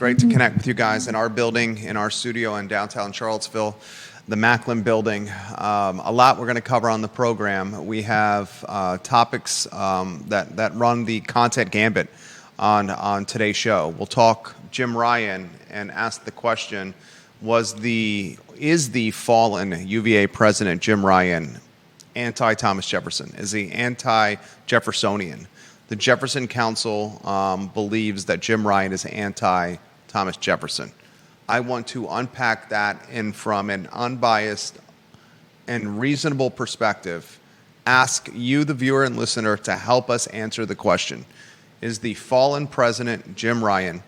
great to connect with you guys in our building, in our studio in downtown Charlottesville, the Macklin building. A lot we're going to cover on the program. We have topics that run the content gambit on today's show. We'll talk Jim Ryan and ask the question, is the fallen UVA president, Jim Ryan, anti-Thomas Jefferson? Is he anti-Jeffersonian? The Jefferson Council believes that Jim Ryan is anti-Thomas Jefferson. I want to unpack that and from an unbiased and reasonable perspective, ask you, the viewer and listener, to help us answer the question. Is the fallen president, Jim Ryan,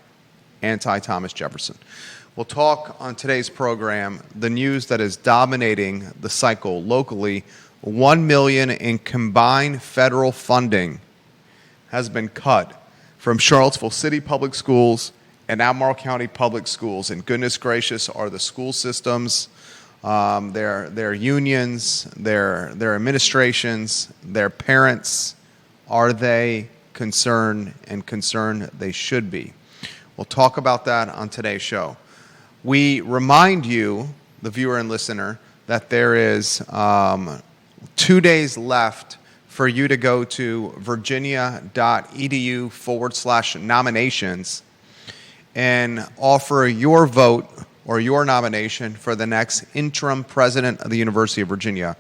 anti-Thomas Jefferson? We'll talk on today's program the news that is dominating the cycle locally. $1 million in combined federal funding has been cut from Charlottesville City Public Schools and Albemarle County Public Schools. And goodness gracious, are the school systems, their unions, their administrations, their parents, are they concerned, and concerned they should be? We'll talk about that on today's show. We remind you, the viewer and listener, that there is 2 days left for you to go to virginia.edu/nominations and offer your vote or your nomination for the next interim president of the University of Virginia.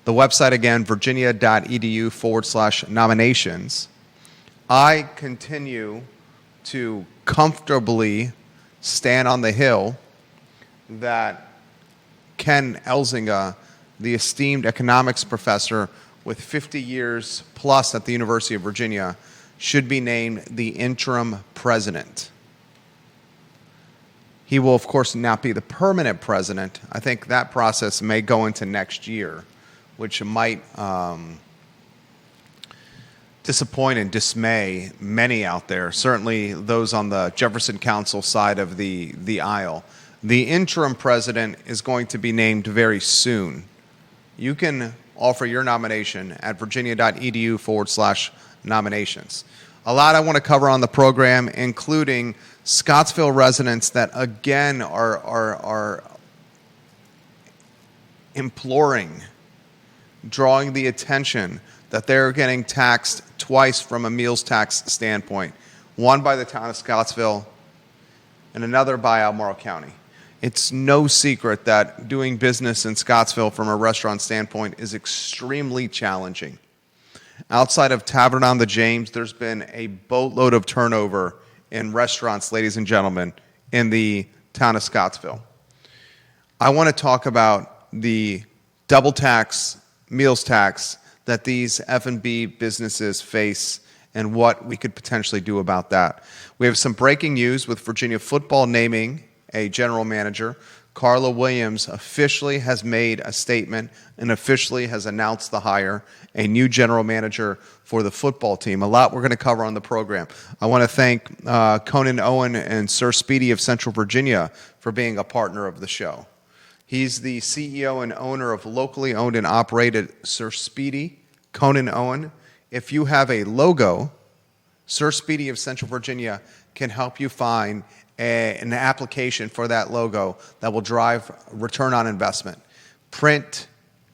The website again, virginia.edu/nominations. I continue to comfortably stand on the hill that Ken Elzinga, the esteemed economics professor with 50 years plus at the University of Virginia, should be named the interim president. He will, of course, not be the permanent president. I think that process may go into next year, which might disappoint and dismay many out there, certainly those on the Jefferson Council side of the aisle. The interim president is going to be named very soon. You can offer your nomination at virginia.edu/nominations. A lot I want to cover on the program, including Scottsville residents that again are imploring, drawing the attention that they're getting taxed twice from a meals tax standpoint, one by the town of Scottsville and another by Albemarle County. It's no secret that doing business in Scottsville from a restaurant standpoint is extremely challenging. Outside of Tavern on the James, there's been a boatload of turnover in restaurants, ladies and gentlemen, in the town of Scottsville. I want to talk about the double tax, meals tax, that these F&B businesses face and what we could potentially do about that. We have some breaking news with Virginia football naming a general manager. Carla Williams officially has made a statement and officially has announced the hire, a new general manager for the football team. A lot we're going to cover on the program. I want to thank Conan Owen and Sir Speedy of Central Virginia for being a partner of the show. He's the CEO and owner of locally owned and operated Sir Speedy, Conan Owen. If you have a logo, Sir Speedy of Central Virginia can help you find an application for that logo that will drive return on investment. Print,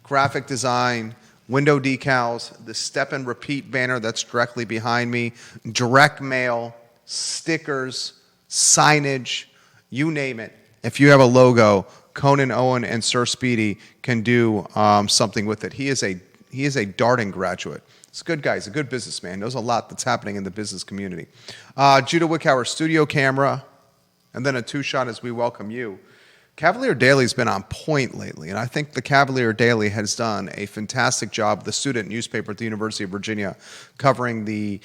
graphic design, window decals, the step and repeat banner that's directly behind me, direct mail, stickers, signage, you name it. If you have a logo, Conan Owen and Sir Speedy can do something with it. He is a Darden graduate. He's a good guy. He's a good businessman. Knows a lot that's happening in the business community. Judah Wickhauer, studio camera, and then a two-shot as we welcome you. Cavalier Daily's been on point lately, and I think the Cavalier Daily has done a fantastic job, the student newspaper at the University of Virginia, covering the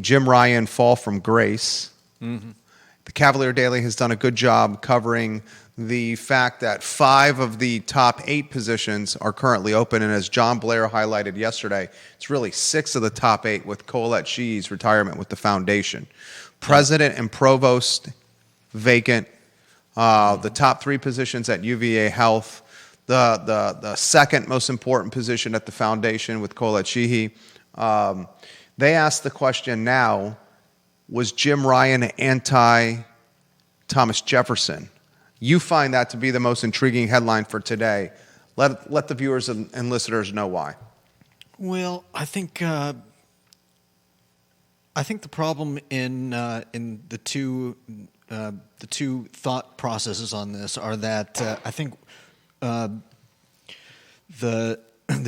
Jim Ryan fall from grace. Mm-hmm. The Cavalier Daily has done a good job covering the fact that 5 of the top 8 positions are currently open, and as John Blair highlighted yesterday, it's really 6 of the top 8 with Colette Shee's retirement with the foundation. President and provost vacant. The top 3 positions at UVA Health. The second most important position at the foundation with Colette Sheehy. They asked the question now, was Jim Ryan anti Thomas Jefferson. You find that to be the most intriguing headline for today. Let the viewers and listeners know why. Well, I think the problem in the two thought processes on this are that I think the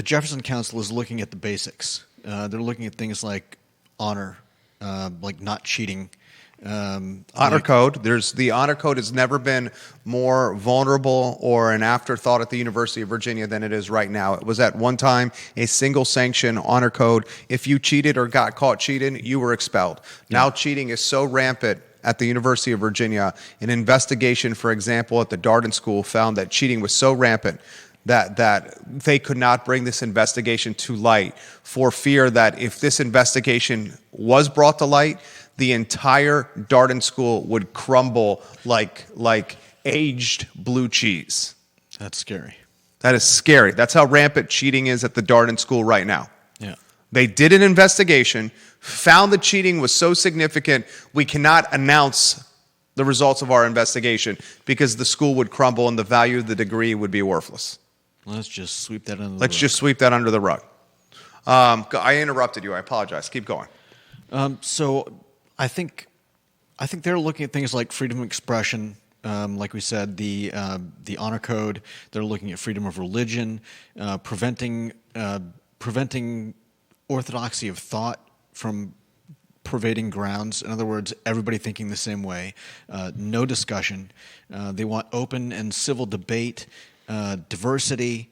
Jefferson Council is looking at the basics. They're looking at things like honor, like not cheating. Honor code. The honor code has never been more vulnerable or an afterthought at the University of Virginia than it is right now. It was at one time a single sanction honor code. If you cheated or got caught cheating, you were expelled. Now cheating is so rampant at the University of Virginia. An investigation, for example, at the Darden School found that cheating was so rampant that they could not bring this investigation to light for fear that if this investigation was brought to light, the entire Darden School would crumble like aged blue cheese. That's scary. That is scary. That's how rampant cheating is at the Darden School right now. Yeah. They did an investigation, found that cheating was so significant, we cannot announce the results of our investigation because the school would crumble and the value of the degree would be worthless. Let's just sweep that under the rug. Let's just sweep that under the rug. I interrupted you. I apologize. Keep going. So I think they're looking at things like freedom of expression, like we said, the honor code. They're looking at freedom of religion, preventing orthodoxy of thought from pervading grounds. In other words, everybody thinking the same way. No discussion. They want open and civil debate, diversity.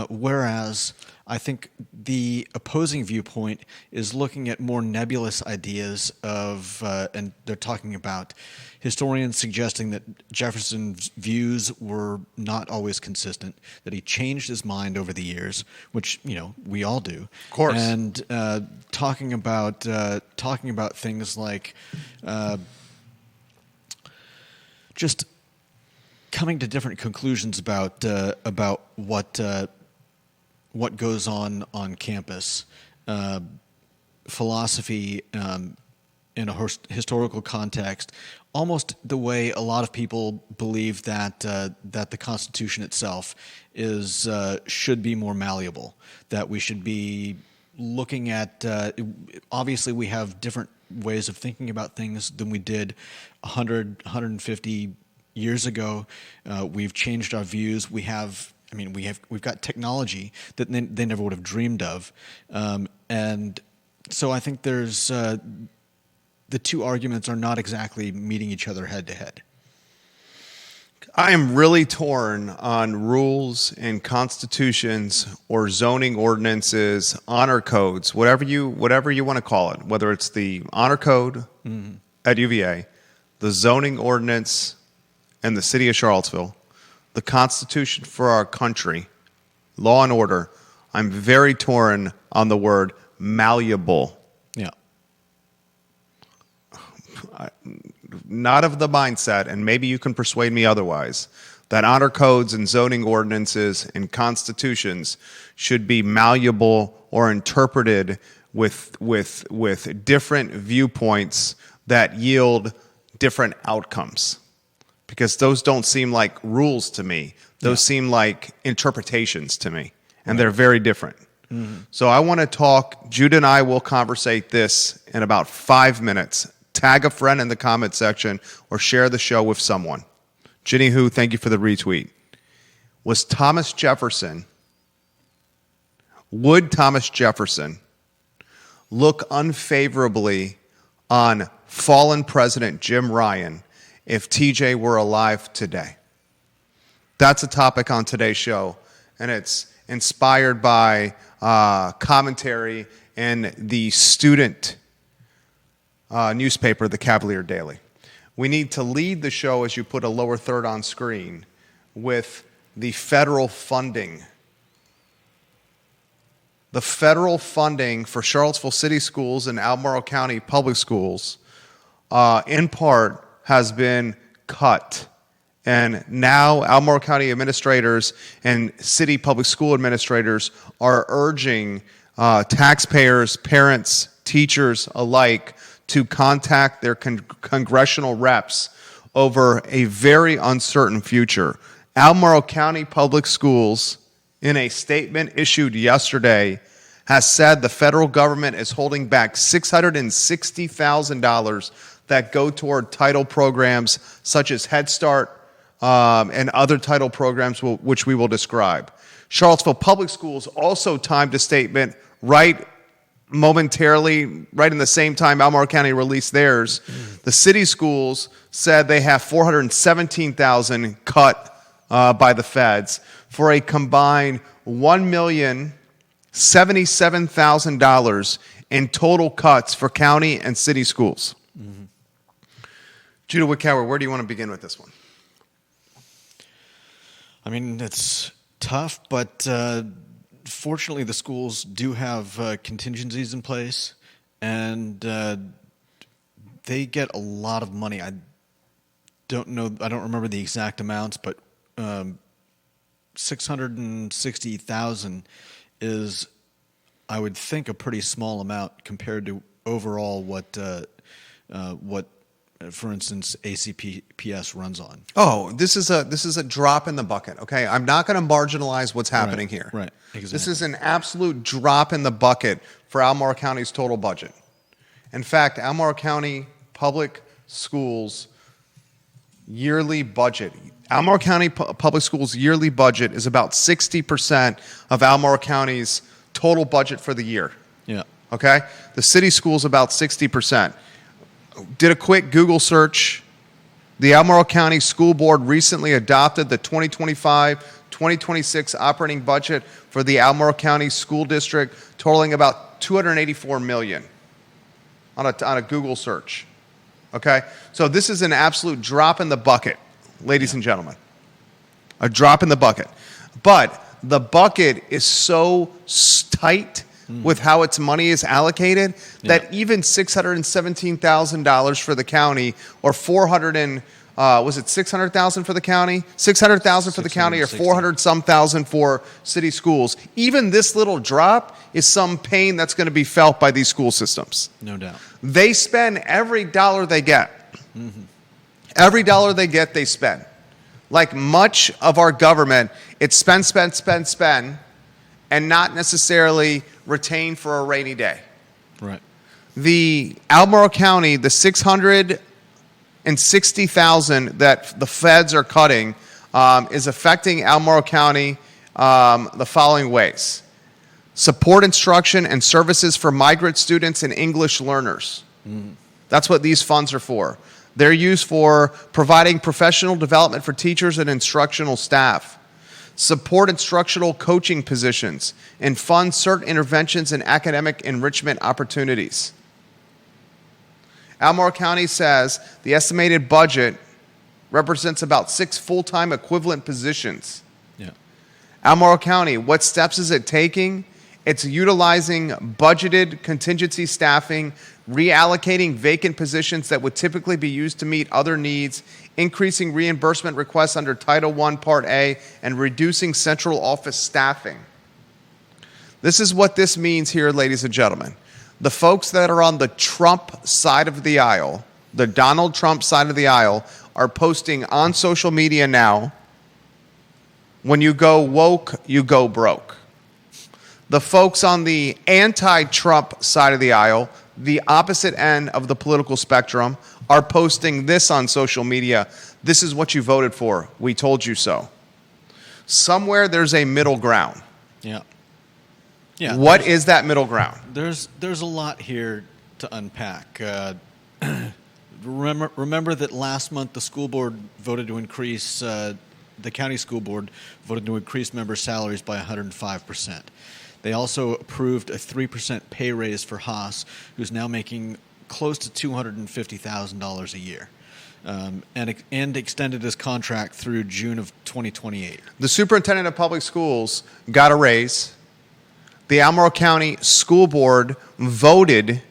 Whereas I think the opposing viewpoint is looking at more nebulous ideas of, and they're talking about historians suggesting that Jefferson's views were not always consistent, that he changed his mind over the years, which we all do. Of course. And talking about things like just coming to different conclusions about what goes on campus, philosophy in a historical context, almost the way a lot of people believe that the Constitution itself should be more malleable, that we should be looking at. Obviously, we have different ways of thinking about things than we did 100, 150 years ago. We've changed our views. We've got technology that they never would have dreamed of, and so I think there's the two arguments are not exactly meeting each other head to head. I am really torn on rules and constitutions or zoning ordinances, honor codes, whatever you want to call it, whether it's the honor code at UVA, the zoning ordinance in the city of Charlottesville, the Constitution for our country, law and order. I'm very torn on the word malleable. Yeah. Not of the mindset, and maybe you can persuade me otherwise, that honor codes and zoning ordinances and constitutions should be malleable or interpreted with different viewpoints that yield different outcomes. Because those don't seem like rules to me. Those seem like interpretations to me, and they're very different. Mm-hmm. So I want to talk. Judah and I will conversate this in about 5 minutes. Tag a friend in the comment section or share the show with someone. Ginny Who, thank you for the retweet. Would Thomas Jefferson look unfavorably on fallen President Jim Ryan if TJ were alive today? That's a topic on today's show, and it's inspired by commentary in the student newspaper, the Cavalier Daily. We need to lead the show, as you put a lower third on screen, with the federal funding. The federal funding for Charlottesville City Schools and Albemarle County Public Schools, in part, has been cut. And now Albemarle County administrators and city public school administrators are urging taxpayers, parents, teachers alike to contact their congressional reps over a very uncertain future. Albemarle County Public Schools, in a statement issued yesterday, has said the federal government is holding back $660,000 that go toward title programs such as Head Start and other title programs which we will describe. Charlottesville Public Schools also timed a statement right momentarily, right in the same time Albemarle County released theirs. The city schools said they have $417,000 cut by the feds for a combined $1,077,000 in total cuts for county and city schools. Mm-hmm. Judah Wickower, where do you want to begin with this one? I mean, it's tough, but fortunately the schools do have contingencies in place, and they get a lot of money. I don't remember the exact amounts, but $660,000 is, I would think, a pretty small amount compared to overall what for instance, ACPS runs on. Oh, this is a drop in the bucket. Okay, I'm not going to marginalize what's happening here. Right. Exactly. This is an absolute drop in the bucket for Albemarle County's total budget. In fact, Albemarle County Public Schools yearly budget. Albemarle County Public Schools yearly budget is about 60% of Albemarle County's total budget for the year. Yeah. Okay? The city schools about 60%. Did a quick Google search. The Albemarle County School Board recently adopted the 2025-2026 operating budget for the Albemarle County School District, totaling about $284 million on a Google search. Okay? So this is an absolute drop in the bucket, ladies and gentlemen. A drop in the bucket. But the bucket is so tight with how its money is allocated that even $617,000 for the county, or was it $600,000 for the county? $600,000 for the county, or 400-some thousand for city schools. Even this little drop is some pain that's going to be felt by these school systems. No doubt. They spend every dollar they get. Mm-hmm. Every dollar they get, they spend. Like much of our government, it's spend, and not necessarily retain for a rainy day. Right. The Albemarle County, the $660,000 that the feds are cutting is affecting Albemarle County the following ways. Support instruction and services for migrant students and English learners. Mm. That's what these funds are for. They're used for providing professional development for teachers and instructional staff. Support instructional coaching positions, and fund certain interventions and academic enrichment opportunities. Albemarle County says the estimated budget represents about 6 full-time equivalent positions. Yeah. Albemarle County, what steps is it taking? It's utilizing budgeted contingency staffing, reallocating vacant positions that would typically be used to meet other needs, increasing reimbursement requests under Title I, Part A, and reducing central office staffing. This is what this means here, ladies and gentlemen. The folks that are on the Trump side of the aisle, the Donald Trump side of the aisle, are posting on social media now, when you go woke, you go broke. The folks on the anti-Trump side of the aisle, the opposite end of the political spectrum, are posting this on social media. This is what you voted for. We told you so. Somewhere there's a middle ground. Yeah. Yeah. What is that middle ground? There's a lot here to unpack. Remember that last month the school board voted to increase, the county school board voted to increase member salaries by 105%. They also approved a 3% pay raise for Haas, who's now making close to $250,000 a year, and extended his contract through June of 2028. The superintendent of public schools got a raise. The Albemarle County School Board voted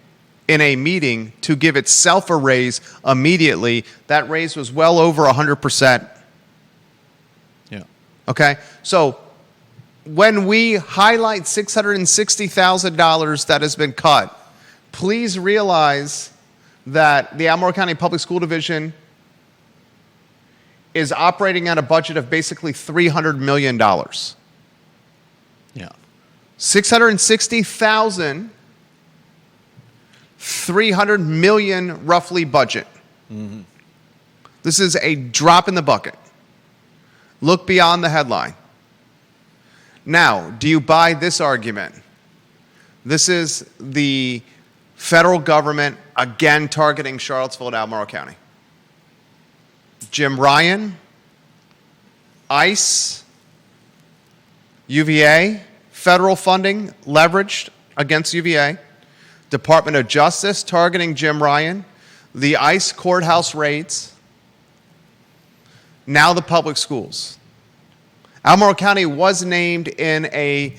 in a meeting to give itself a raise immediately. That raise was well over 100%. Yeah. Okay? So when we highlight $660,000 that has been cut, please realize that the Albemarle County Public School Division is operating at a budget of basically $300 million. Yeah. 660,000, 300 million roughly budget. Mm-hmm. This is a drop in the bucket. Look beyond the headline. Now, do you buy this argument? This is the federal government again targeting Charlottesville and Albemarle County. Jim Ryan, ICE, UVA, federal funding leveraged against UVA, Department of Justice targeting Jim Ryan, the ICE courthouse raids, now the public schools. Albemarle County was named in a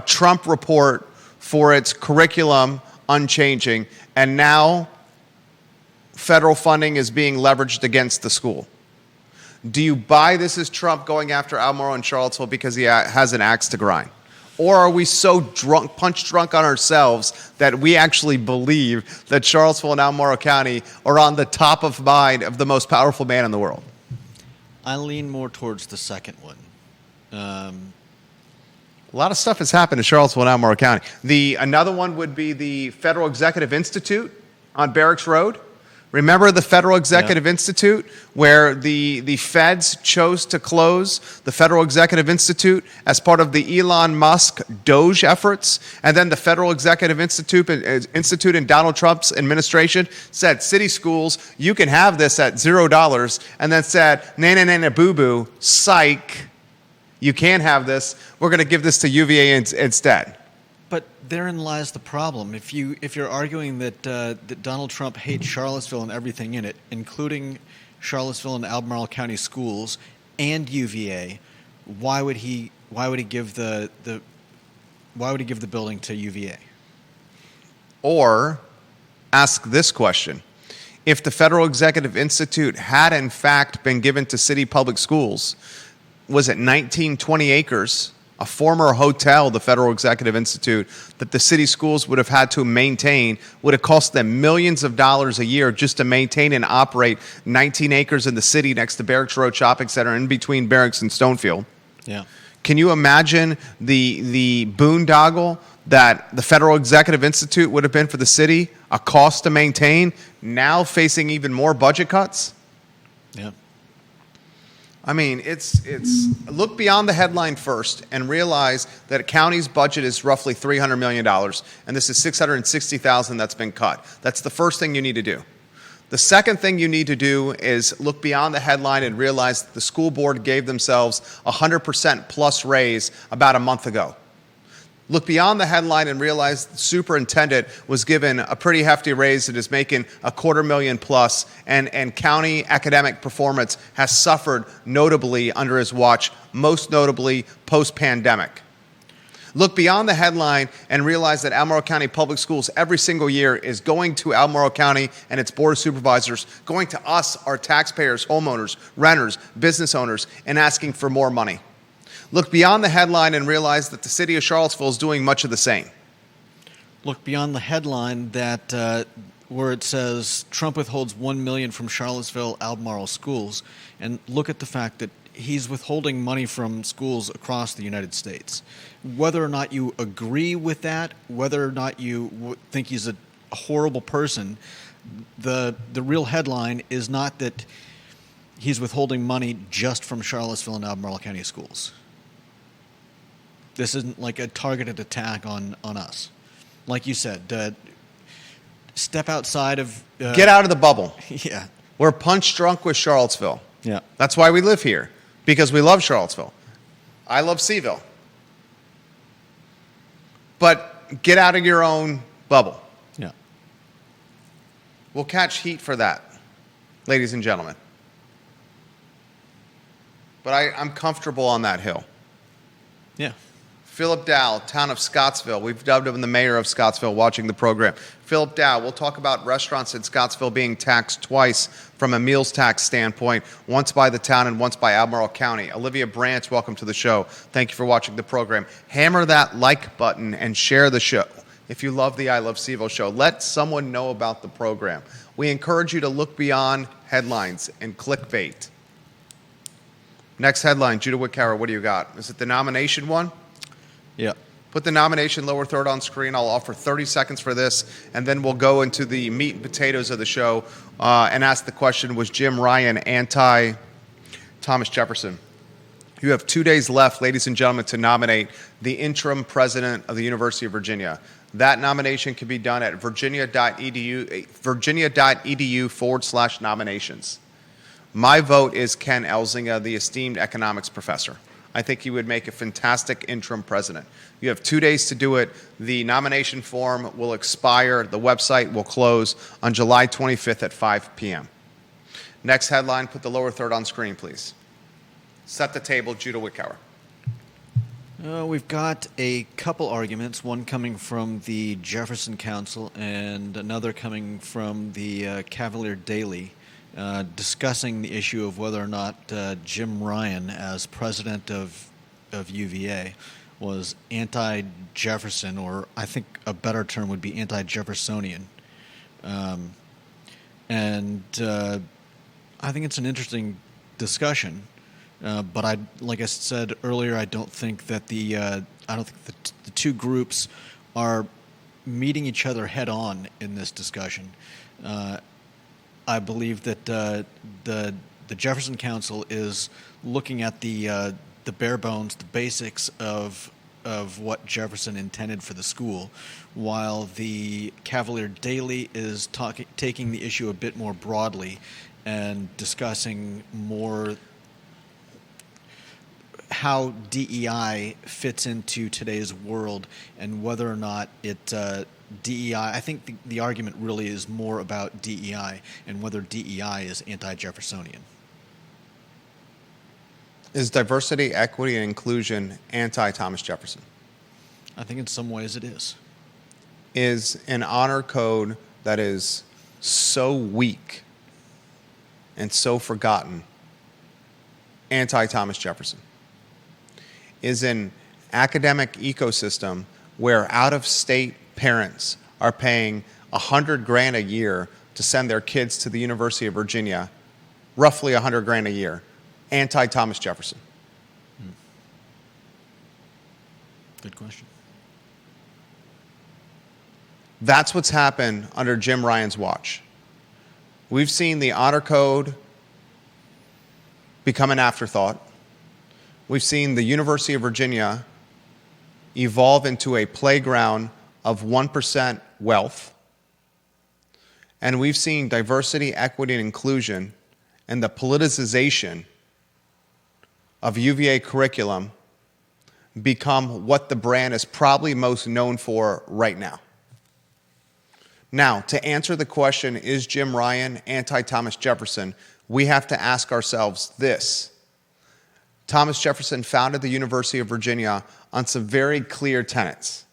Trump report for its curriculum unchanging, and now federal funding is being leveraged against the school. Do you buy this as Trump going after Albemarle and Charlottesville because he has an axe to grind? Or are we so punch drunk on ourselves that we actually believe that Charlottesville and Albemarle County are on the top of mind of the most powerful man in the world? I lean more towards the second one. A lot of stuff has happened in Charlottesville and Albemarle County. Another one would be the Federal Executive Institute on Barracks Road. Remember the Federal Executive Institute, where the feds chose to close the Federal Executive Institute as part of the Elon Musk Doge efforts, and then the Federal Executive Institute in Donald Trump's administration said, city schools, you can have this at $0, and then said, nah, boo-boo, psych, you can't have this, we're going to give this to UVA instead. But therein lies the problem. If you're arguing that Donald Trump hates Charlottesville and everything in it, including Charlottesville and Albemarle County schools and UVA, why would he give the building to UVA? Or ask this question: if the Federal Executive Institute had in fact been given to city public schools, was it 1920 acres? A former hotel, the Federal Executive Institute, that the city schools would have had to maintain, would have cost them millions of dollars a year just to maintain and operate 19 acres in the city next to Barracks Road Shopping Center in between Barracks and Stonefield. Yeah. Can you imagine the boondoggle that the Federal Executive Institute would have been for the city, a cost to maintain, now facing even more budget cuts? Yeah. I mean, it's look beyond the headline first and realize that a county's budget is roughly $300 million, and this is $660,000 that's been cut. That's the first thing you need to do. The second thing you need to do is look beyond the headline and realize that the school board gave themselves a 100% plus raise about a month ago. Look beyond the headline and realize the superintendent was given a pretty hefty raise that is making $250,000 plus, and county academic performance has suffered notably under his watch, most notably post-pandemic. Look beyond the headline and realize that Albemarle County Public Schools every single year is going to Albemarle County and its board of supervisors, going to us, our taxpayers, homeowners, renters, business owners, and asking for more money. Look beyond the headline and realize that the city of Charlottesville is doing much of the same. Look beyond the headline that where it says Trump withholds $1 million from Charlottesville Albemarle schools, and look at the fact that he's withholding money from schools across the United States. Whether or not you agree with that, whether or not you think he's a horrible person, the real headline is not that he's withholding money just from Charlottesville and Albemarle County schools. This isn't like a targeted attack on us. Like you said, step outside of... Get out of the bubble. Yeah. We're punch drunk with Charlottesville. Yeah. That's why we live here, because we love Charlottesville. I love CVille. But get out of your own bubble. Yeah. We'll catch heat for that, ladies and gentlemen. But I'm comfortable on that hill. Yeah. Philip Dow, town of Scottsville. We've dubbed him the mayor of Scottsville, watching the program. Philip Dow, we'll talk about restaurants in Scottsville being taxed twice from a meals tax standpoint, once by the town and once by Albemarle County. Olivia Branch, welcome to the show. Thank you for watching the program. Hammer that like button and share the show. If you love the I Love CVille show, let someone know about the program. We encourage you to look beyond headlines and clickbait. Next headline, Judah Wickower, what do you got? Is it the nomination one? Yeah. Put the nomination lower third on screen. I'll offer 30 seconds for this, and then we'll go into the meat and potatoes of the show and ask the question, was Jim Ryan anti-Thomas Jefferson? You have 2 days left, ladies and gentlemen, to nominate the interim president of the University of Virginia. That nomination can be done at virginia.edu/nominations. My vote is Ken Elzinga, the esteemed economics professor. I think he would make a fantastic interim president. You have 2 days to do it. The nomination form will expire. The website will close on July 25th at 5 p.m. Next headline, put the lower third on screen, please. Set the table, Judah Wickower. We've got a couple arguments, one coming from the Jefferson Council and another coming from the Cavalier Daily, discussing the issue of whether or not Jim Ryan, as president of UVA, was anti-Jefferson, or I think a better term would be anti-Jeffersonian. And I think it's an interesting discussion. But like I said earlier, I don't think that the two groups are meeting each other head on in this discussion. I believe that the Jefferson Council is looking at the bare bones, the basics of what Jefferson intended for the school, while the Cavalier Daily is taking the issue a bit more broadly and discussing more how DEI fits into today's world and whether or not DEI, I think the argument really is more about DEI and whether DEI is anti-Jeffersonian. Is diversity, equity, and inclusion anti-Thomas Jefferson? I think in some ways it is. Is an honor code that is so weak and so forgotten anti-Thomas Jefferson? Is an academic ecosystem where out-of-state parents are paying $100,000 a year to send their kids to the University of Virginia, roughly $100,000 a year, anti-Thomas Jefferson? Good question. That's what's happened under Jim Ryan's watch. We've seen the honor code become an afterthought. We've seen the University of Virginia evolve into a playground of 1% wealth. And we've seen diversity, equity, and inclusion and the politicization of UVA curriculum become what the brand is probably most known for right now. Now, to answer the question, is Jim Ryan anti-Thomas Jefferson, we have to ask ourselves this. Thomas Jefferson founded the University of Virginia on some very clear tenets.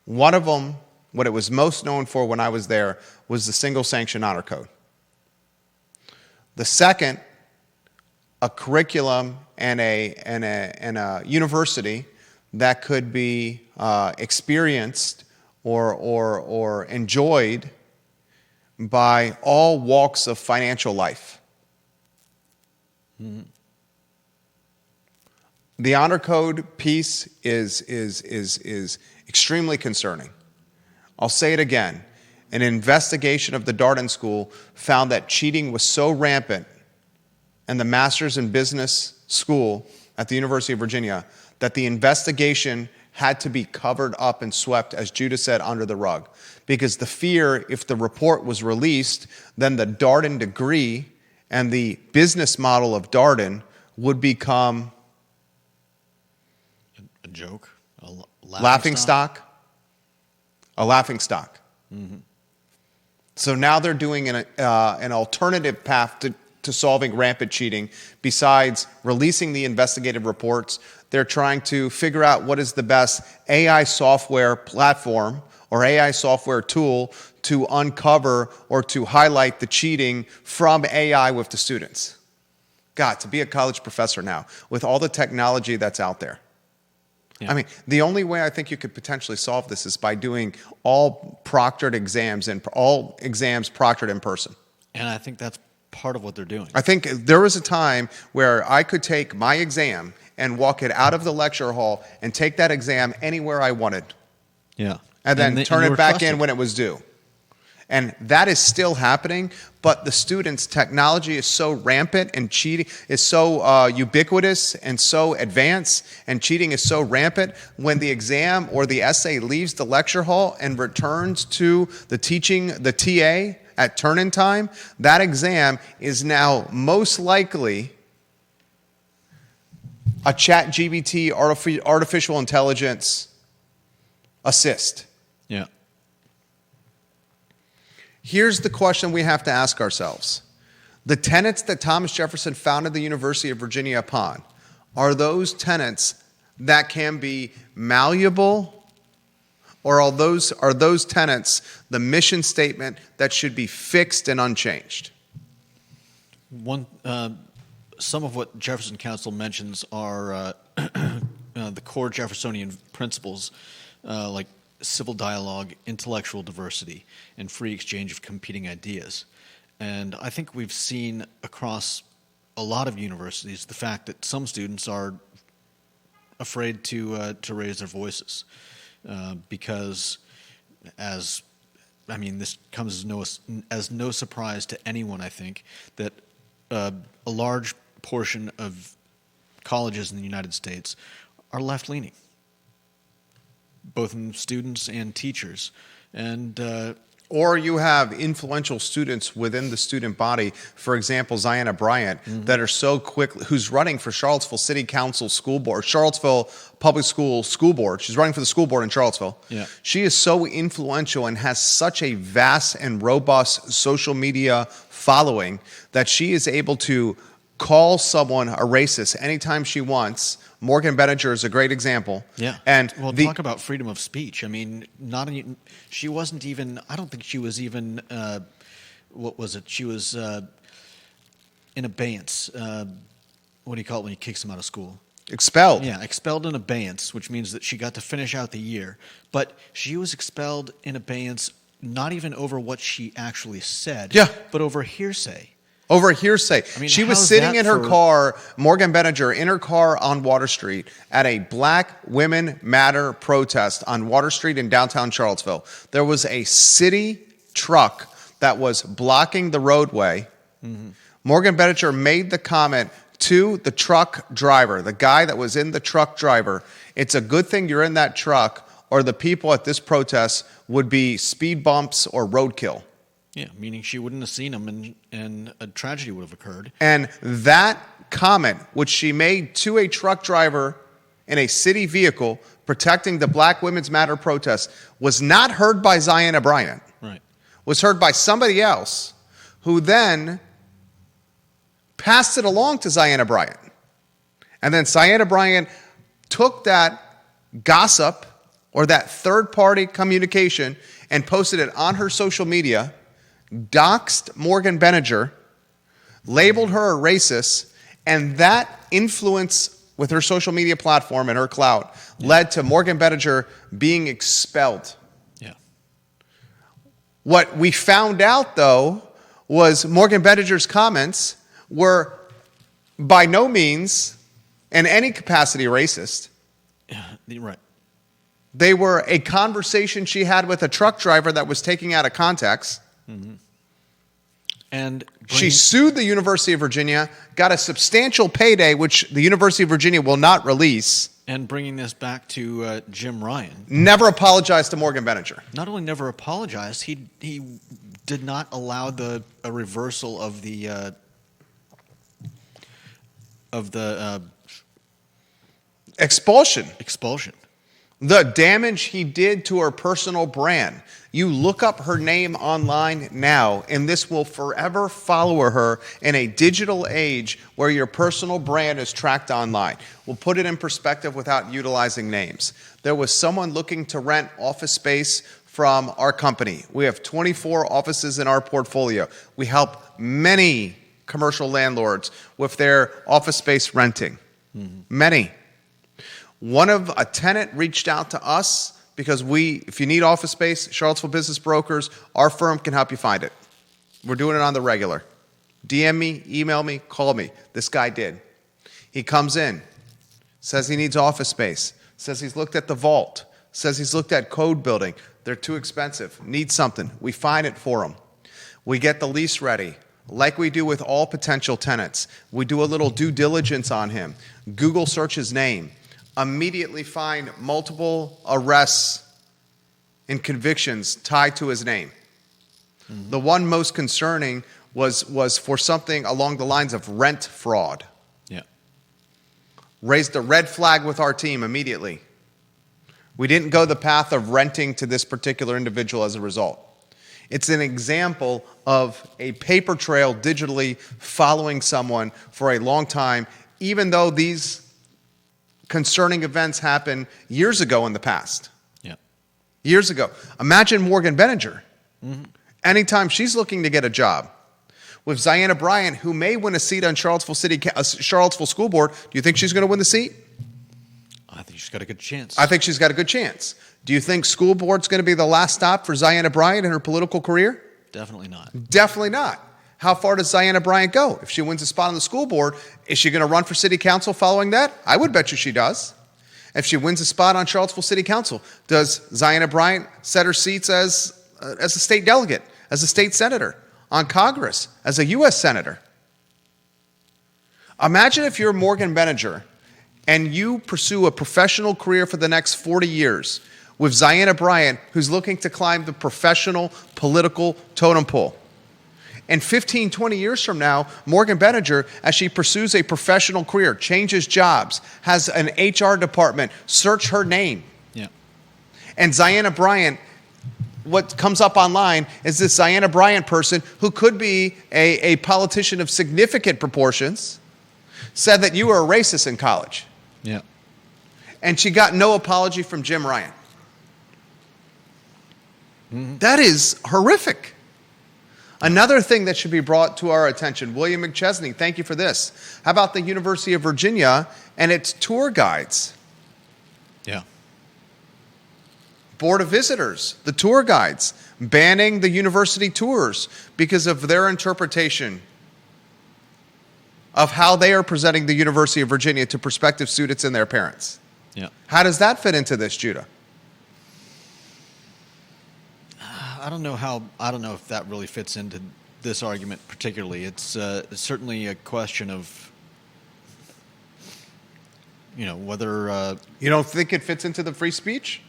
One of them, what it was most known for when I was there, was the single sanction honor code. The second, a curriculum and a university that could be experienced or enjoyed by all walks of financial life. Mm-hmm. The honor code piece is extremely concerning. I'll say it again. An investigation of the Darden School found that cheating was so rampant in the Master's in Business School at the University of Virginia that the investigation had to be covered up and swept, as Judah said, under the rug. Because the fear, if the report was released, then the Darden degree and the business model of Darden would become a joke, a laughing stock. A laughing stock. Mm-hmm. So now they're doing an alternative path to solving rampant cheating. Besides releasing the investigative reports, they're trying to figure out what is the best AI software platform or AI software tool to uncover or to highlight the cheating from AI with the students. God, to be a college professor now, with all the technology that's out there. Yeah. I mean, the only way I think you could potentially solve this is by doing all proctored exams and all exams proctored in person. And I think that's part of what they're doing. I think there was a time where I could take my exam and walk it out of the lecture hall and take that exam anywhere I wanted. Yeah. And then turn you it were back trusted. in when it was due. And that is still happening, but the students' technology is so rampant and cheating is so ubiquitous and so advanced, and cheating is so rampant. When the exam or the essay leaves the lecture hall and returns to the TA at turn-in time, that exam is now most likely a ChatGPT artificial intelligence assist. Yeah. Here's the question we have to ask ourselves. The tenets that Thomas Jefferson founded the University of Virginia upon, are those tenets that can be malleable, or are those tenets the mission statement that should be fixed and unchanged? Some of what Jefferson Council mentions are the core Jeffersonian principles, like civil dialogue, intellectual diversity, and free exchange of competing ideas. And I think we've seen across a lot of universities the fact that some students are afraid to raise their voices because, this comes as no surprise to anyone, I think, that a large portion of colleges in the United States are left-leaning, both in students and teachers. And or you have influential students within the student body, for example, Ziana Bryant, that are so quick, who's running for Charlottesville City Council School Board, Charlottesville Public School Board. She's running for the school board in Charlottesville. Yeah. She is so influential and has such a vast and robust social media following that she is able to call someone a racist anytime she wants. Morgan Benninger is a great example. yeah, And talk about freedom of speech. I mean, she wasn't even. I don't think she was even. What was it? She was in abeyance. What do you call it when you kick them out of school? expelled. Yeah, expelled in abeyance, which means that she got to finish out the year. But she was expelled in abeyance not even over what she actually said, Yeah. but over hearsay. Over hearsay. I mean, She was how's sitting that in her for- car, Morgan Benninger, in her car on Water Street at a Black Women Matter protest on Water Street in downtown Charlottesville. There was a city truck that was blocking the roadway. Morgan Benninger made the comment to the truck driver, the guy that was in the truck driver, "It's a good thing you're in that truck, or the people at this protest would be speed bumps or roadkill." Yeah, meaning she wouldn't have seen him, and a tragedy would have occurred. And that comment, which she made to a truck driver in a city vehicle protecting the Black Women's Matter protest, was not heard by Ziana Bryant. Right. Was heard by somebody else, who then passed it along to Ziana Bryant. And then Ziana Bryant took that gossip or that third-party communication and posted it on her social media, doxed Morgan Benninger, labeled her a racist, and that influence with her social media platform and her clout led to Morgan Benninger being expelled. Yeah. What we found out, though, was Morgan Benninger's comments were by no means in any capacity racist. Yeah, right. They were a conversation she had with a truck driver that was taken out of context. And She sued the University of Virginia, got a substantial payday, which the University of Virginia will not release. And bringing this back to Jim Ryan, Never apologized to Morgan Benninger. not only never apologized, he did not allow a reversal of the Expulsion. expulsion. The damage he did to her personal brand. You look up her name online now, and this will forever follow her in a digital age where your personal brand is tracked online. We'll put it in perspective without utilizing names. There was someone looking to rent office space from our company. We have 24 offices in our portfolio. We help many commercial landlords with their office space renting. Many. A tenant reached out to us because if you need office space, Charlottesville Business Brokers, our firm can help you find it. We're doing it on the regular. DM me, email me, call me. This guy did. He comes in, says he needs office space, says he's looked at the vault, says he's looked at code building. They're too expensive, need something. We find it for him. We get the lease ready, like we do with all potential tenants. We do a little due diligence on him. Google search his name. Immediately find multiple arrests and convictions tied to his name. Mm-hmm. The one most concerning was for something along the lines of rent fraud. Yeah. Raised a red flag with our team immediately. We didn't go the path of renting to this particular individual as a result. It's an example of a paper trail digitally following someone for a long time, even though these concerning events happened years ago in the past. Yeah. Years ago. Imagine Morgan Benninger. Mm-hmm. Anytime she's looking to get a job with Ziana Bryant, who may win a seat on Charlottesville School Board, do you think she's going to win the seat? I think she's got a good chance. I think she's got a good chance. Do you think school board's going to be the last stop for Ziana Bryant in her political career? Definitely not. Definitely not. How far does Ziana Bryant go? If she wins a spot on the school board, is she going to run for city council following that? I would bet you she does. If she wins a spot on Charlottesville City Council, does Ziana Bryant set her seats as a state delegate, as a state senator, on Congress, as a U.S. senator? Imagine if you're Morgan Benninger and you pursue a professional career for the next 40 years with Ziana Bryant, who's looking to climb the professional political totem pole. And 15, 20 years from now, Morgan Benninger, as she pursues a professional career, changes jobs, has an HR department search her name. Yeah. And Ziana Bryant, what comes up online is this Ziana Bryant person who could be a politician of significant proportions, said that you were a racist in college. Yeah. And she got no apology from Jim Ryan. Mm-hmm. That is horrific. Another thing that should be brought to our attention, William McChesney, thank you for this. How about the University of Virginia and its tour guides? Yeah. Board of Visitors, the tour guides, banning the university tours because of their interpretation of how they are presenting the University of Virginia to prospective students and their parents. Yeah. How does that fit into this, Judah? I don't know if that really fits into this argument particularly. It's certainly a question of, whether... You don't think it fits into the free speech?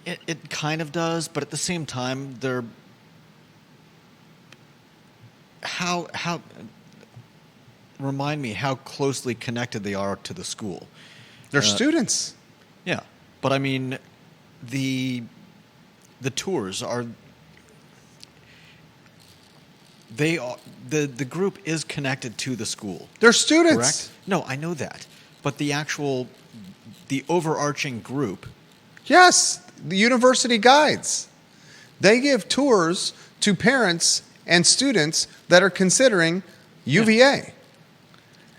It kind of does, but at the same time, they're... How remind me how closely connected they are to the school. They're students. Yeah. But I mean, the tours are the group is connected to the school. They're students. Correct? No, I know that. But the overarching group. Yes, the university guides. They give tours to parents and students that are considering UVA. Yeah.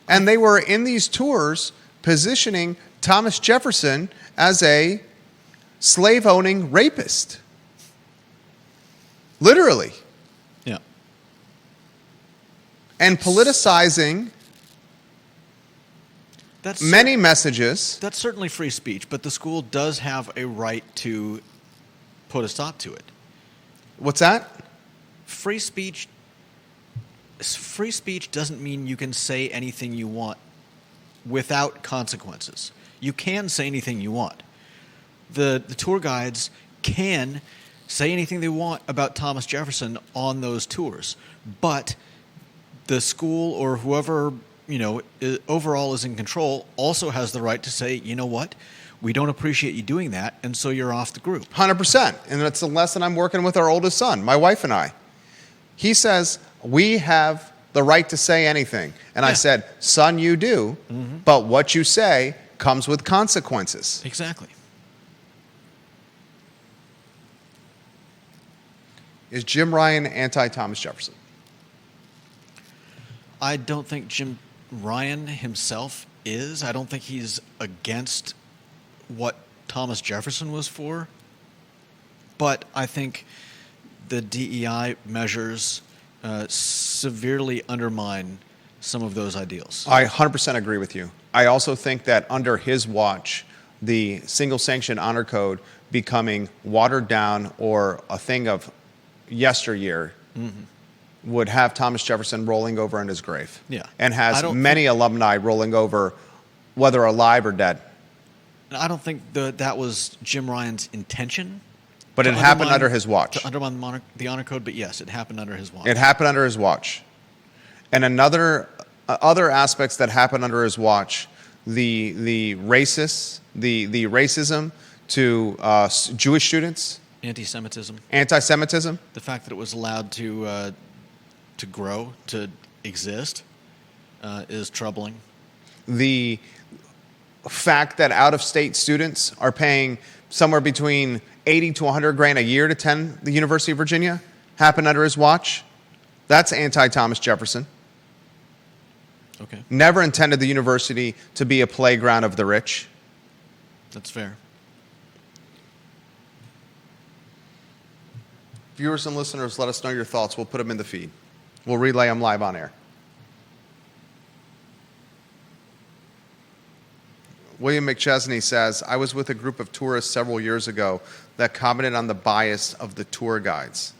And they were in these tours positioning Thomas Jefferson as a slave-owning rapist. Literally. Yeah. And politicizing many messages. That's certainly free speech, but the school does have a right to put a stop to it. What's that? Free speech doesn't mean you can say anything you want without consequences. You can say anything you want. The tour guides can say anything they want about Thomas Jefferson on those tours, but the school or whoever overall is in control also has the right to say, you know what, we don't appreciate you doing that, and so you're off the group. 100%, and that's the lesson I'm working with our oldest son, my wife and I. He says, we have the right to say anything. And I said, son, you do, but what you say comes with consequences. Exactly. Is Jim Ryan anti-Thomas Jefferson? I don't think Jim Ryan himself is. I don't think he's against what Thomas Jefferson was for. But I think the DEI measures severely undermine some of those ideals. I 100% agree with you. I also think that under his watch, the single sanction honor code becoming watered down or a thing of yesteryear would have Thomas Jefferson rolling over in his grave. Yeah. And I has don't many alumni rolling over, whether alive or dead. And I don't think that was Jim Ryan's intention. But it happened under his watch. To undermine the honor code, but yes, it happened under his watch. It happened under his watch. And other aspects that happened under his watch, the racism to Jewish students, anti-Semitism, the fact that it was allowed to grow, to exist, is troubling. The fact that out-of-state students are paying somewhere between 80 to 100 grand a year to attend the University of Virginia happened under his watch. That's anti-Thomas Jefferson. Okay. Never intended the university to be a playground of the rich. That's fair. Viewers and listeners, let us know your thoughts. We'll put them in the feed. We'll relay them live on air. William McChesney says, I was with a group of tourists several years ago that commented on the bias of the tour guides.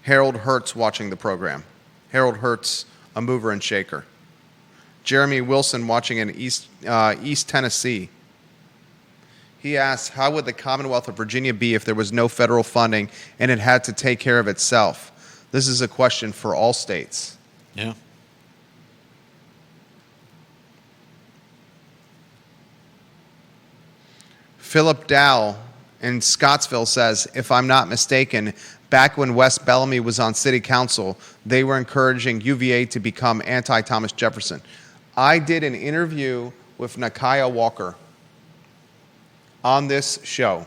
Harold Hertz watching the program. Harold Hertz, a mover and shaker. Jeremy Wilson watching in East Tennessee. He asks, how would the Commonwealth of Virginia be if there was no federal funding and it had to take care of itself? This is a question for all states. Yeah. Philip Dow in Scottsville says, if I'm not mistaken, back when West Bellamy was on city council, they were encouraging UVA to become anti-Thomas Jefferson. I did an interview with Nakaya Walker on this show.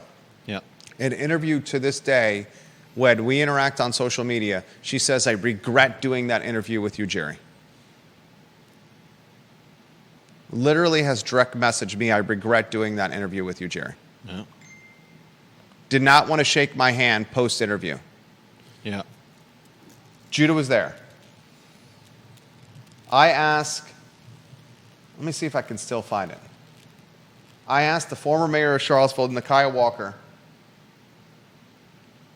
Yeah. An interview to this day, when we interact on social media, she says, I regret doing that interview with you, Jerry. Literally has direct messaged me, I regret doing that interview with you, Jerry. Yeah. Did not want to shake my hand post-interview. Yeah. Judah was there. I asked, let me see if I can still find it. I asked the former mayor of Charlottesville, Nakaya Walker,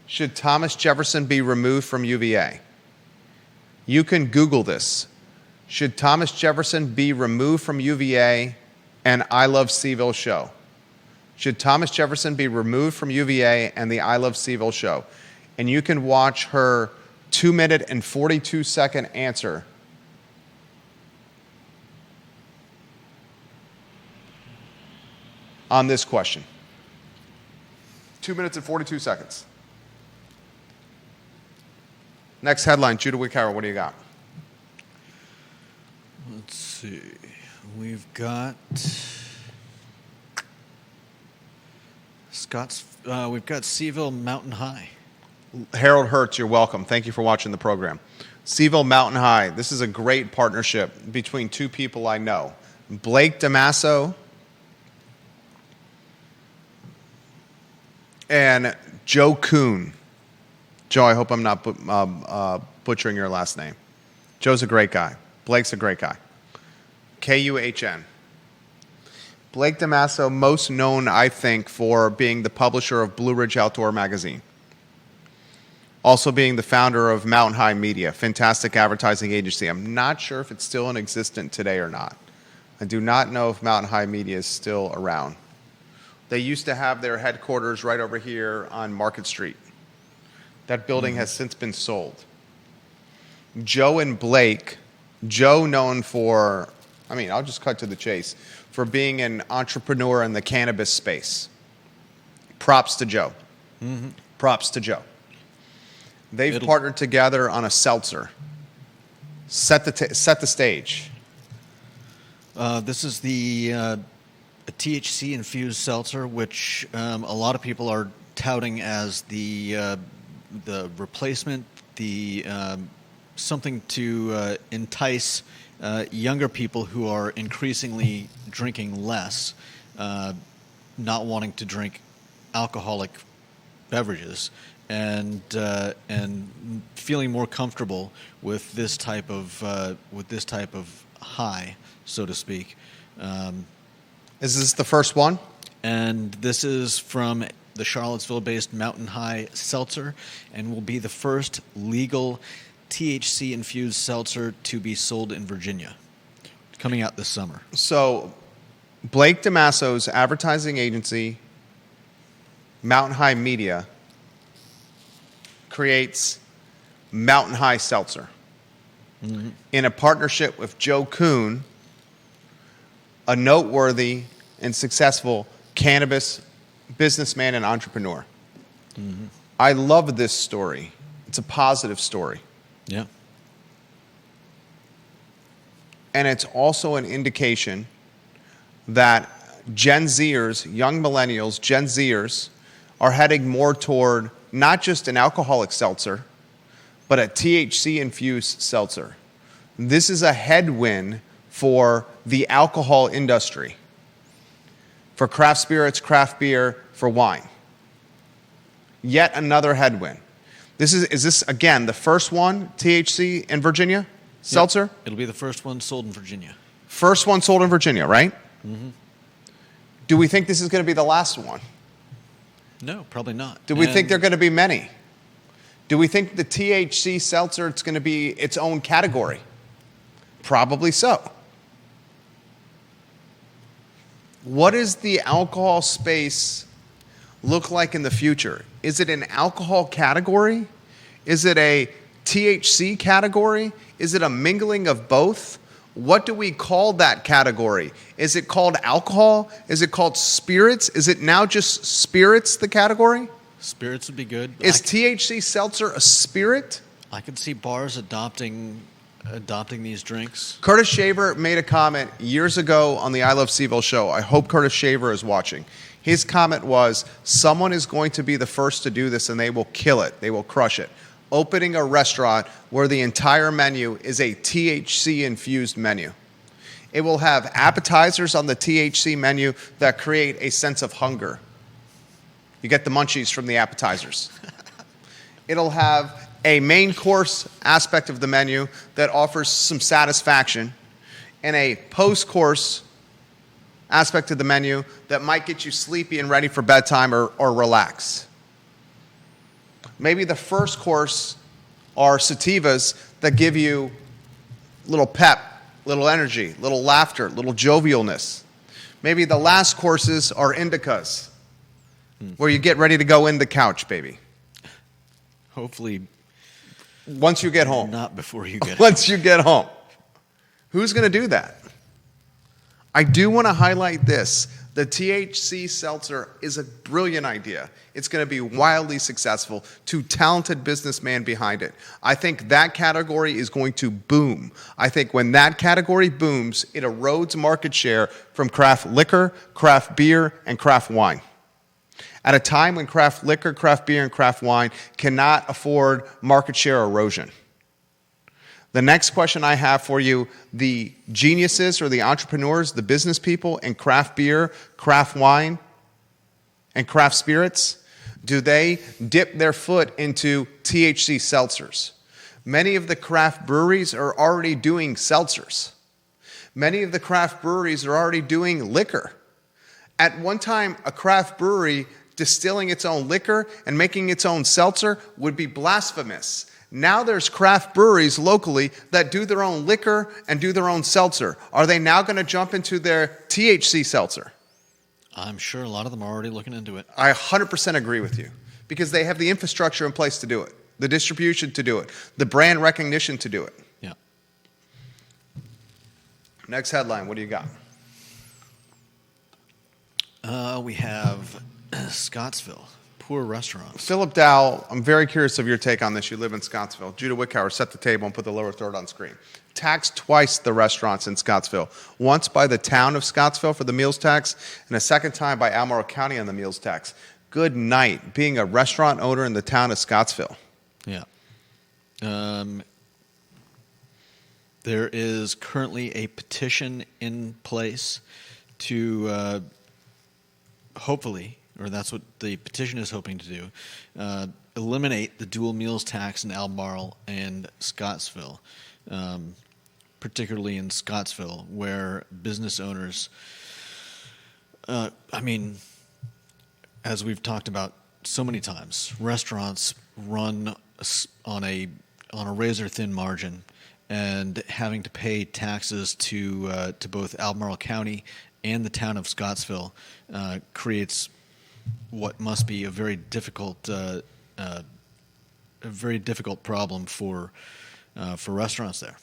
should Thomas Jefferson be removed from UVA? You can Google this. Should Thomas Jefferson be removed from UVA and I Love CVille Show? Should Thomas Jefferson be removed from UVA and the I Love CVille Show? And you can watch her 2-minute and 42-second answer. On this question. 2 minutes and 42 seconds. Next headline, Judah Wickauer, what do you got? Let's see. We've got we've got CVille Mountain High. Harold Hertz, you're welcome. Thank you for watching the program. CVille Mountain High. This is a great partnership between two people I know. Blake Damaso and Joe Kuhn. Joe, I hope I'm not butchering your last name. Joe's a great guy. Blake's a great guy. Kuhn. Blake Damaso, most known, I think, for being the publisher of Blue Ridge Outdoor Magazine. Also being the founder of Mountain High Media, fantastic advertising agency. I'm not sure if it's still in existence today or not. I do not know if Mountain High Media is still around. They used to have their headquarters right over here on Market Street. That building has since been sold. Joe and Blake, Joe known for, I'll just cut to the chase, for being an entrepreneur in the cannabis space. Props to Joe. Mm-hmm. Props to Joe. They've partnered together on a seltzer. Set the stage. This is the THC-infused seltzer, which a lot of people are touting as the replacement, something to entice younger people who are increasingly drinking less, not wanting to drink alcoholic beverages, and feeling more comfortable with this type of high, so to speak. Is this the first one? And this is from the Charlottesville-based Mountain High Seltzer, and will be the first legal THC-infused seltzer to be sold in Virginia, coming out this summer. So, Blake DeMasso's advertising agency, Mountain High Media, creates Mountain High Seltzer in a partnership with Joe Kuhn, a noteworthy and successful cannabis businessman and entrepreneur. I love this story. It's a positive story. Yeah. And it's also an indication that Gen Zers, young millennials, Gen Zers, are heading more toward not just an alcoholic seltzer, but a THC-infused seltzer. This is a headwind for the alcohol industry, for craft spirits, craft beer, for wine. Yet another headwind. Is this, again, the first one, THC in Virginia? Seltzer? Yep. It'll be the first one sold in Virginia. First one sold in Virginia, right? Do we think this is going to be the last one? No, probably not. Do we think there are going to be many? Do we think the THC seltzer, it's going to be its own category? Probably so. What does the alcohol space look like in the future? Is it an alcohol category? Is it a THC category? Is it a mingling of both? What do we call that category? Is it called alcohol? Is it called spirits? Is it now just spirits, the category? Spirits would be good. Is THC seltzer a spirit? I could see bars adopting these drinks. Curtis Shaver made a comment years ago on the I Love CVille show. I hope Curtis Shaver is watching. His comment was, someone is going to be the first to do this and they will kill it. They will crush it. Opening a restaurant where the entire menu is a THC-infused menu. It will have appetizers on the THC menu that create a sense of hunger. You get the munchies from the appetizers. It'll have a main course aspect of the menu that offers some satisfaction, and a post-course aspect of the menu that might get you sleepy and ready for bedtime or relax. Maybe the first course are sativas that give you little pep, little energy, little laughter, little jovialness. Maybe the last courses are indicas, where you get ready to go in the couch, baby. Hopefully, once you get home. not before you get home. Once you get home. Who's going to do that? I do want to highlight this. The THC seltzer is a brilliant idea. It's going to be wildly successful. Two talented businessmen behind it. I think that category is going to boom. I think when that category booms, it erodes market share from craft liquor, craft beer, and craft wine. At a time when craft liquor, craft beer, and craft wine cannot afford market share erosion. The next question I have for you, the geniuses or the entrepreneurs, the business people in craft beer, craft wine, and craft spirits, do they dip their foot into THC seltzers? Many of the craft breweries are already doing seltzers. Many of the craft breweries are already doing liquor. At one time, a craft brewery distilling its own liquor and making its own seltzer would be blasphemous. Now there's craft breweries locally that do their own liquor and do their own seltzer. Are they now going to jump into their THC seltzer? I'm sure a lot of them are already looking into it. I 100% agree with you because they have the infrastructure in place to do it, the distribution to do it, the brand recognition to do it. Yeah. Next headline, what do you got? We have Scottsville. Poor restaurants. Philip Dow, I'm very curious of your take on this. You live in Scottsville. Judah Wickhauer, set the table and put the lower third on screen. Taxed twice the restaurants in Scottsville. Once by the town of Scottsville for the meals tax, and a second time by Albemarle County on the meals tax. Good night, being a restaurant owner in the town of Scottsville. Yeah. There is currently a petition in place to hopefully, or that's what the petition is hoping to do, eliminate the dual meals tax in Albemarle and Scottsville, particularly in Scottsville, where business owners, as we've talked about so many times, restaurants run on a razor-thin margin, and having to pay taxes to both Albemarle County and the town of Scottsville creates what must be a very difficult problem for restaurants there.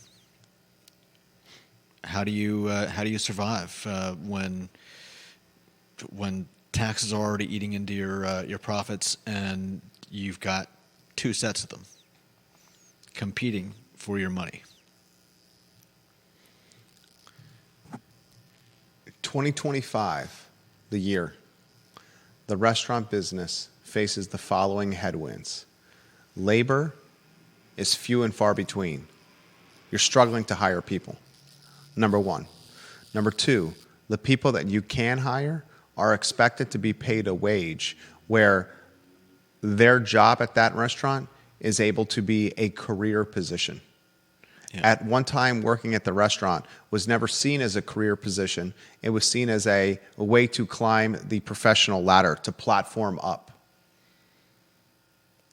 How do you survive when taxes are already eating into your profits, and you've got two sets of them competing for your money? 2025, the year, the restaurant business faces the following headwinds. Labor is few and far between. You're struggling to hire people, number one. Number two, the people that you can hire are expected to be paid a wage where their job at that restaurant is able to be a career position. Yeah. At one time, working at the restaurant was never seen as a career position. It was seen as a way to climb the professional ladder, to platform up.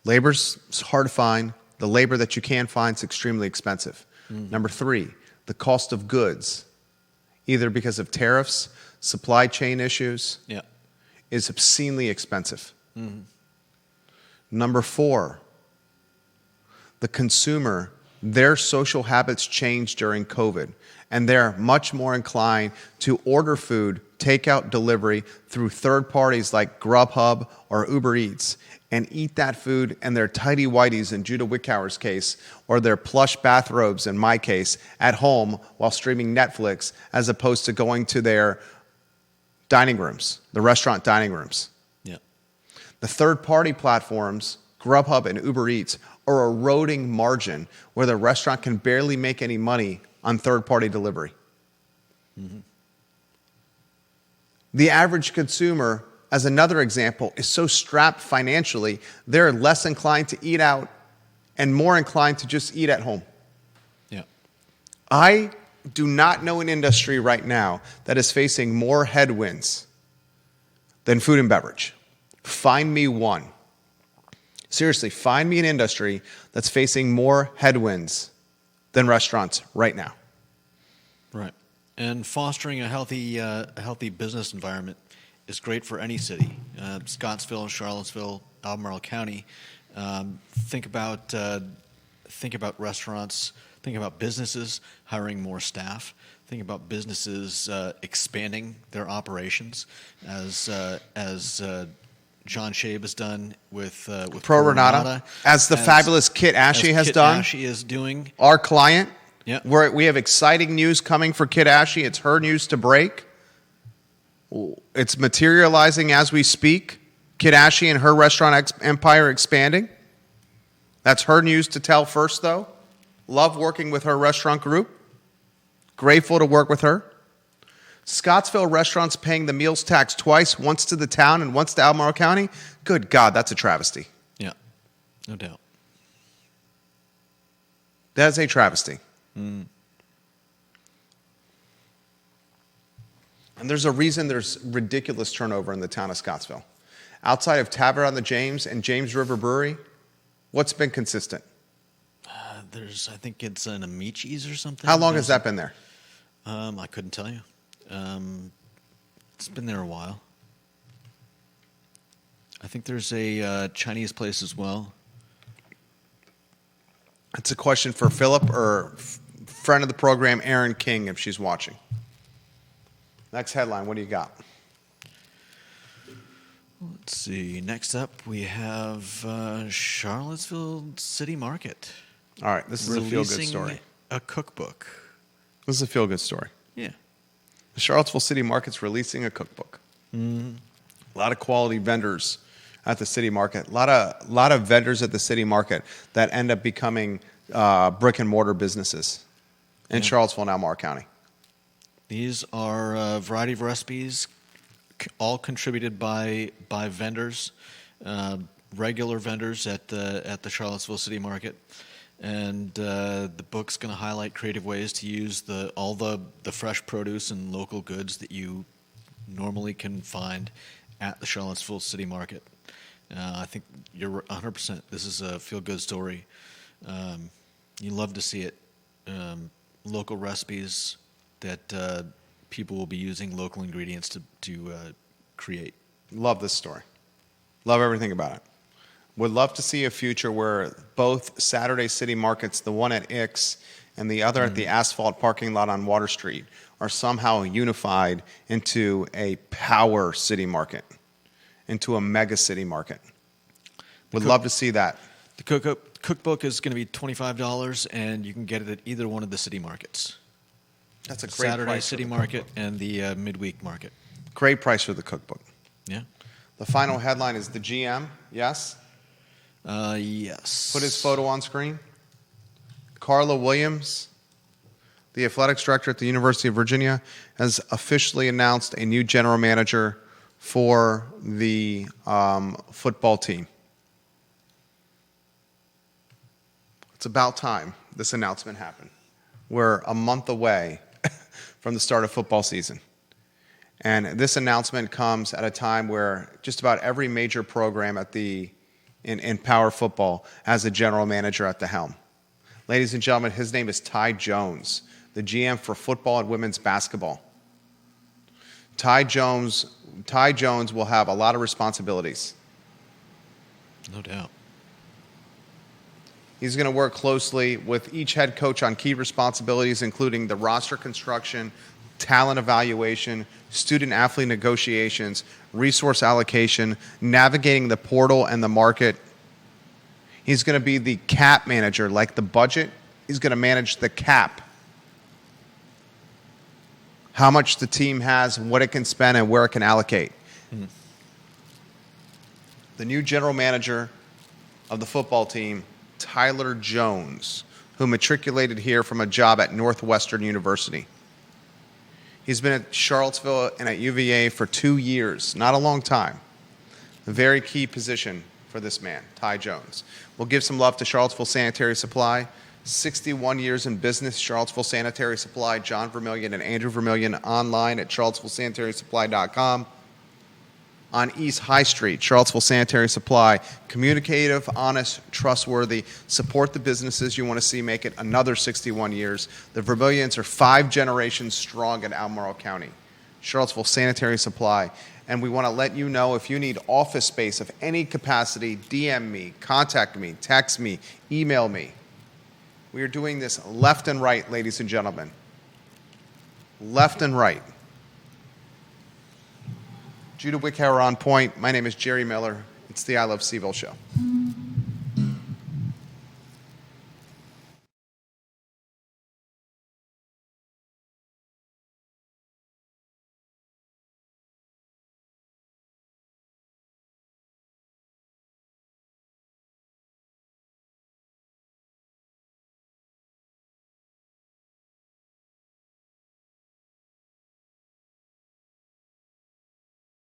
Labor's hard to find. The labor that you can find is extremely expensive. Number three, the cost of goods, either because of tariffs, supply chain issues, is obscenely expensive. Number four, the consumer, their social habits changed during COVID, and they're much more inclined to order food, takeout, delivery through third parties like Grubhub or Uber Eats, and eat that food in their tidy whities in Judah Wickhauer's case, or their plush bathrobes in my case, at home while streaming Netflix, as opposed to going to their dining rooms, the restaurant dining rooms. Yeah. The third-party platforms, Grubhub and Uber Eats, are eroding margin where the restaurant can barely make any money on third-party delivery. The average consumer, as another example, is so strapped financially, they're less inclined to eat out and more inclined to just eat at home. Yeah. I do not know an industry right now that is facing more headwinds than food and beverage. Find me one. Seriously, find me an industry that's facing more headwinds than restaurants right now. Right. And fostering a healthy business environment is great for any city. Scottsville, Charlottesville, Albemarle County. Think about restaurants. Think about businesses hiring more staff. Think about businesses expanding their operations, as John Shabe has done with Pro Renata, as the fabulous Kit Ashley has done. Ashley is doing. Our client. Yeah. We have exciting news coming for Kit Ashley. It's her news to break. It's materializing as we speak. Kit Ashley and her restaurant empire expanding. That's her news to tell first, though. Love working with her restaurant group. Grateful to work with her. Scottsville restaurants paying the meals tax twice, once to the town and once to Albemarle County. Good God, that's a travesty. Yeah, no doubt. That is a travesty. And there's a reason there's ridiculous turnover in the town of Scottsville. Outside of Tavern on the James and James River Brewery, what's been consistent? I think it's an Amici's or something. How long has that been there? I couldn't tell you. It's been there a while. I think there's a Chinese place as well. It's a question for Philip or friend of the program, Erin King, if she's watching. Next headline, what do you got? Let's see. Next up, we have Charlottesville City Market. All right, this is a feel-good story. A cookbook. This is a feel-good story. Yeah. The Charlottesville City Market's releasing a cookbook. A lot of quality vendors at the City Market. A lot of vendors at the City Market that end up becoming brick-and-mortar businesses in Charlottesville and Albemarle County. These are a variety of recipes, all contributed by vendors. regular vendors at the Charlottesville City Market, and the book's going to highlight creative ways to use all the fresh produce and local goods that you normally can find at the Charlottesville City Market. I think you're 100%. This is a feel-good story. You love to see it. Local recipes that people will be using local ingredients to create. Love this story. Love everything about it. Would love to see a future where both Saturday city markets, the one at Ix and the other at the asphalt parking lot on Water Street, are somehow unified into a power city market, into a mega city market. Would love to see that. The cookbook is going to be $25, and you can get it at either one of the city markets. That's a great Saturday price city for the market cookbook. and the midweek market. Great price for the cookbook. Yeah. The final headline is the GM, yes? Yes. Put his photo on screen. Carla Williams, the athletics director at the University of Virginia, has officially announced a new general manager for the football team. It's about time this announcement happened. We're a month away from the start of football season. And this announcement comes at a time where just about every major program in power football has a general manager at the helm. Ladies and gentlemen, his name is Ty Jones, the GM for football and women's basketball. Ty Jones will have a lot of responsibilities. No doubt. He's going to work closely with each head coach on key responsibilities, including the roster construction, talent evaluation, student-athlete negotiations, resource allocation, navigating the portal and the market. He's going to be the cap manager, like the budget. He's going to manage the cap. How much the team has, what it can spend, and where it can allocate. The new general manager of the football team, Tyler Jones, who matriculated here from a job at Northwestern University. He's been at Charlottesville and at UVA for 2 years, not a long time. A very key position for this man, Ty Jones. We'll give some love to Charlottesville Sanitary Supply. 61 years in business, Charlottesville Sanitary Supply, John Vermillion and Andrew Vermillion, online at charlottesvillesanitarysupply.com. On East High Street, Charlottesville Sanitary Supply. Communicative, honest, trustworthy. Support the businesses you want to see make it another 61 years. The Vermillions are 5 generations strong in Albemarle County. Charlottesville Sanitary Supply. And we want to let you know, if you need office space of any capacity, DM me, contact me, text me, email me. We are doing this left and right, ladies and gentlemen. Left and right. Judah Wickhauer on point. My name is Jerry Miller. It's the I Love CVille Show.